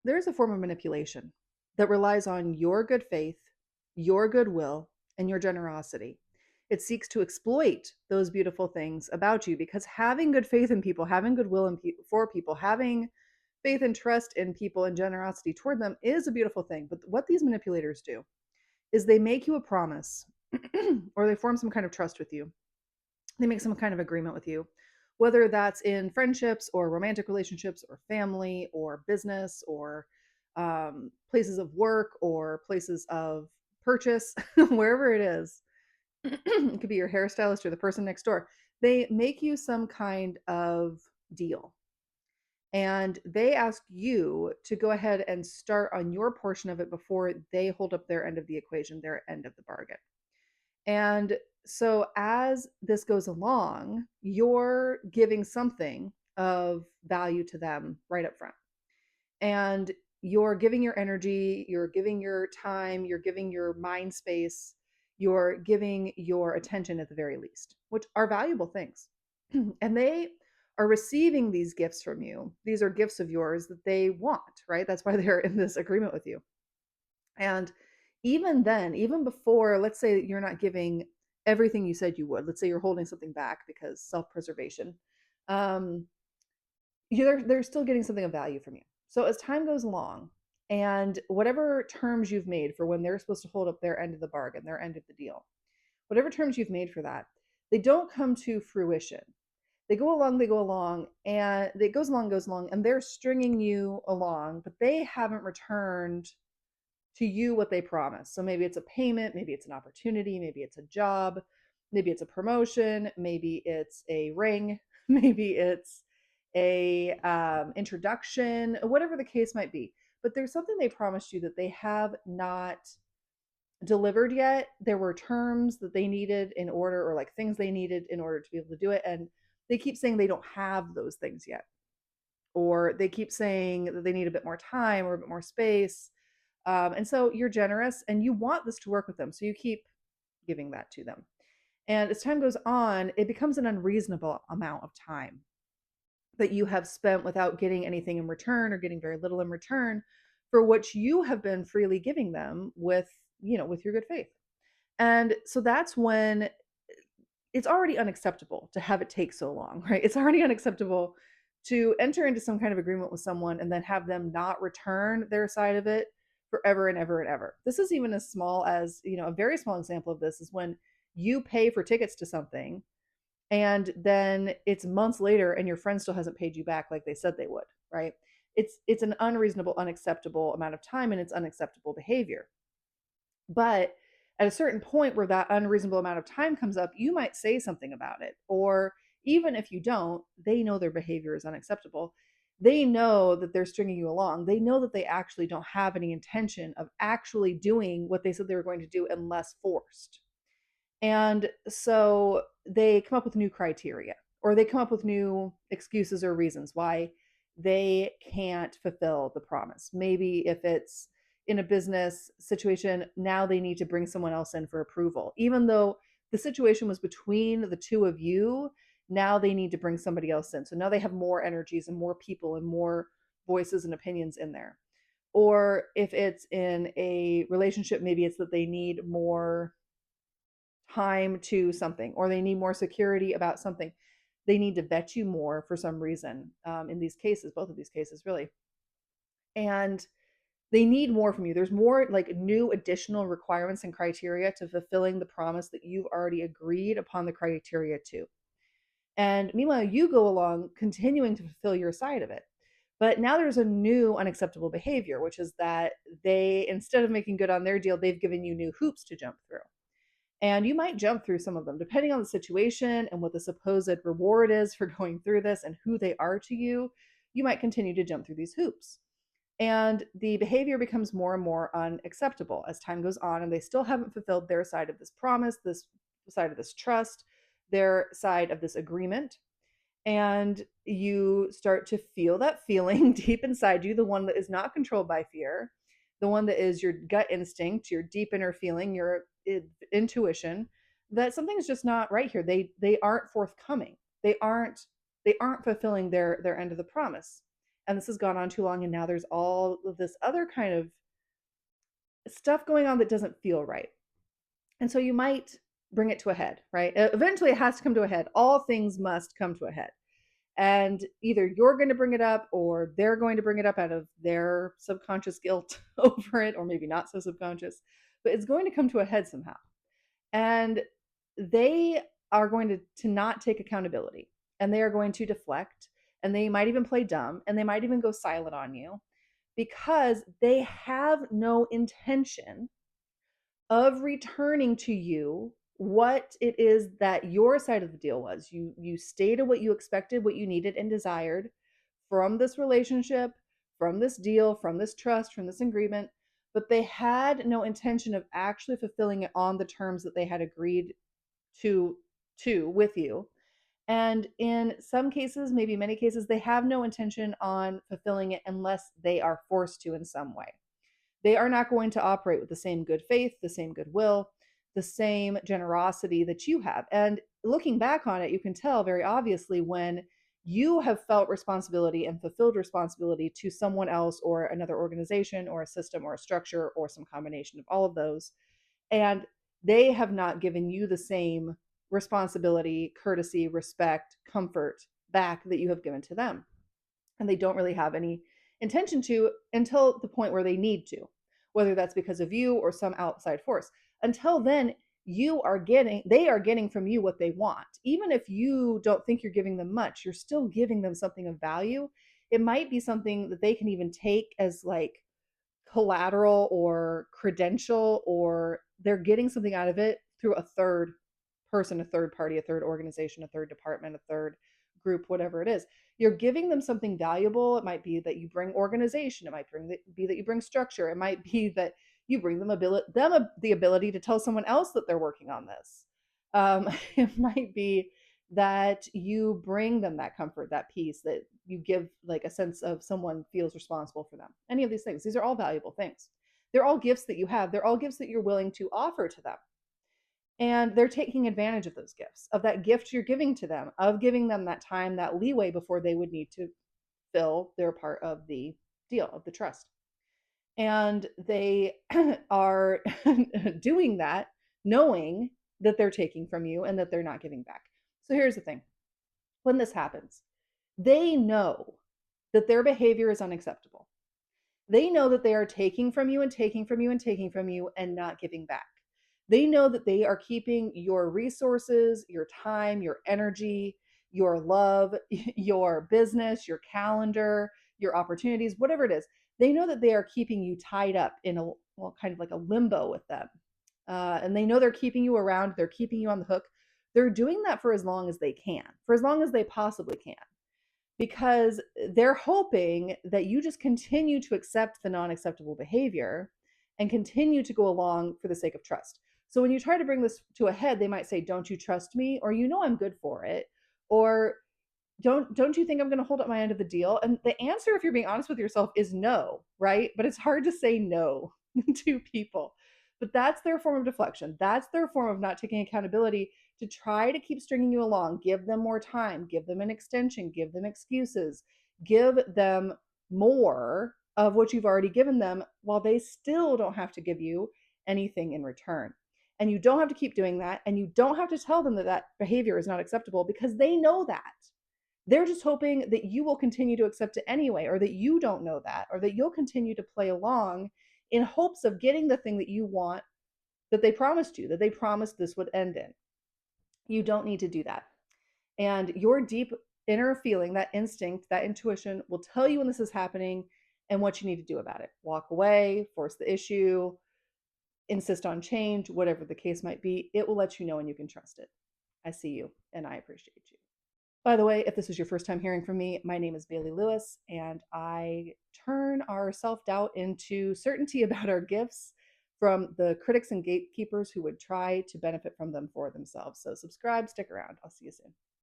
there is a form of manipulation that relies on your good faith, your goodwill, and your generosity. It seeks to exploit those beautiful things about you because having good faith in people, having goodwill for people, having faith and trust in people and generosity toward them is a beautiful thing. But what these manipulators do is they make you a promise or they form some kind of trust with you. They make some kind of agreement with you, whether that's in friendships or romantic relationships or family or business or places of work or places of purchase, wherever it is. It could be your hairstylist or the person next door. They make you some kind of deal and they ask you to go ahead and start on your portion of it before they hold up their end of the equation, their end of the bargain. And so as this goes along, you're giving something of value to them right up front. And you're giving your energy, you're giving your time, you're giving your mind space, you're giving your attention at the very least, which are valuable things. And they are receiving these gifts from you. These are gifts of yours that they want, right? That's why they're in this agreement with you. And even then, even before, let's say you're not giving everything you said you would, let's say you're holding something back because self preservation, um, they're still getting something of value from you. So as time goes along, and whatever terms you've made for when they're supposed to hold up their end of the bargain, their end of the deal, whatever terms you've made for that, they don't come to fruition. They go along, and it goes along, and they're stringing you along, but they haven't returned to you what they promise. So maybe it's a payment, maybe it's an opportunity, maybe it's a job, maybe it's a promotion, maybe it's a ring, maybe it's a introduction, whatever the case might be. But there's something they promised you that they have not delivered yet. There were terms that they needed in order, or like things they needed in order to be able to do it. And they keep saying they don't have those things yet. Or they keep saying that they need a bit more time or a bit more space. And so you're generous and you want this to work with them. So you keep giving that to them. And as time goes on, it becomes an unreasonable amount of time that you have spent without getting anything in return or getting very little in return for what you have been freely giving them with, with your good faith. And so that's when it's already unacceptable to have it take so long, right? It's already unacceptable to enter into some kind of agreement with someone and then have them not return their side of it forever and ever and ever. This is even as small as, a very small example of this is when you pay for tickets to something and then it's months later and your friend still hasn't paid you back like they said they would, right? It's an unreasonable, unacceptable amount of time and it's unacceptable behavior. But at a certain point where that unreasonable amount of time comes up, you might say something about it. Or even if you don't, they know their behavior is unacceptable. They know that they're stringing you along. They know that they actually don't have any intention of actually doing what they said they were going to do unless forced. And so they come up with new criteria or they come up with new excuses or reasons why they can't fulfill the promise. Maybe if it's in a business situation, now they need to bring someone else in for approval. Even though the situation was between the two of you, now they need to bring somebody else in. So now they have more energies and more people and more voices and opinions in there. Or if it's in a relationship, maybe it's that they need more time to something or they need more security about something. They need to vet you more for some reason in these cases, both of these cases, really. And they need more from you. There's more like new additional requirements and criteria to fulfilling the promise that you've already agreed upon the criteria to. And meanwhile, you go along continuing to fulfill your side of it. But now there's a new unacceptable behavior, which is that they, instead of making good on their deal, they've given you new hoops to jump through. And you might jump through some of them depending on the situation and what the supposed reward is for going through this and who they are to you. You might continue to jump through these hoops. And the behavior becomes more and more unacceptable as time goes on, and they still haven't fulfilled their side of this promise, this side of this trust, their side of this agreement. And you start to feel that feeling deep inside you, the one that is not controlled by fear, the one that is your gut instinct, your deep inner feeling, your intuition, that something's just not right here. They aren't forthcoming. They aren't fulfilling their end of the promise. and this has gone on too long, and now there's all of this other kind of stuff going on that doesn't feel right. And so you might bring it to a head, right? Eventually it has to come to a head. All things must come to a head. And either you're going to bring it up or they're going to bring it up out of their subconscious guilt over it, or maybe not so subconscious, but it's going to come to a head somehow. And they are going to not take accountability, and they are going to deflect, and they might even play dumb, and they might even go silent on you because they have no intention of returning to you what it is that your side of the deal was. You stated what you expected, what you needed and desired from this relationship, from this deal, from this trust, from this agreement, but they had no intention of actually fulfilling it on the terms that they had agreed to with you. And in some cases, maybe many cases, they have no intention on fulfilling it unless they are forced to in some way. They are not going to operate with the same good faith, the same goodwill, the same generosity that you have. And looking back on it, you can tell very obviously when you have felt responsibility and fulfilled responsibility to someone else or another organization or a system or a structure or some combination of all of those. And they have not given you the same responsibility, courtesy, respect, comfort back that you have given to them. And they don't really have any intention to until the point where they need to, whether that's because of you or some outside force. Until then, they are getting from you what they want. Even if you don't think you're giving them much, you're still giving them something of value. It might be something that they can even take as like collateral or credential, or they're getting something out of it through a third person, a third party, a third organization, a third department, a third group, whatever it is. You're giving them something valuable. It might be that you bring organization. It might be that you bring structure. It might be that you bring them the ability to tell someone else that they're working on this. It might be that you bring them that comfort, that peace, that you give like a sense of someone feels responsible for them. Any of these things, these are all valuable things. They're all gifts that you have. They're all gifts that you're willing to offer to them. And they're taking advantage of those gifts, of that gift you're giving to them, of giving them that time, that leeway before they would need to fill their part of the deal, of the trust. And they are doing that knowing that they're taking from you and that they're not giving back. So here's the thing, when this happens, they know that their behavior is unacceptable. They know that they are taking from you and taking from you and taking from you and not giving back. They know that they are keeping your resources, your time, your energy, your love, your business, your calendar, your opportunities, whatever it is. They know that they are keeping you tied up in a, well, kind of like a limbo with them. And they know they're keeping you around, they're keeping you on the hook. They're doing that for as long as they can, for as long as they possibly can, because they're hoping that you just continue to accept the non-acceptable behavior and continue to go along for the sake of trust. So when you try to bring this to a head, they might say, "Don't you trust me?" Or, "You know I'm good for it." Or, don't you think I'm going to hold up my end of the deal? And the answer, if you're being honest with yourself, is no, right? But it's hard to say no to people. But that's their form of deflection. That's their form of not taking accountability, to try to keep stringing you along. Give them more time, give them an extension, give them excuses, give them more of what you've already given them while they still don't have to give you anything in return. And you don't have to keep doing that. And you don't have to tell them that that behavior is not acceptable, because they know that. They're just hoping that you will continue to accept it anyway, or that you don't know that, or that you'll continue to play along in hopes of getting the thing that you want, that they promised you, that they promised this would end in. You don't need to do that. And your deep inner feeling, that instinct, that intuition will tell you when this is happening and what you need to do about it. Walk away, force the issue, insist on change, whatever the case might be. It will let you know, and you can trust it. I see you and I appreciate you. By the way, if this is your first time hearing from me, my name is Bailey Lewis, and I turn our self doubt into certainty about our gifts from the critics and gatekeepers who would try to benefit from them for themselves. So subscribe, stick around. I'll see you soon.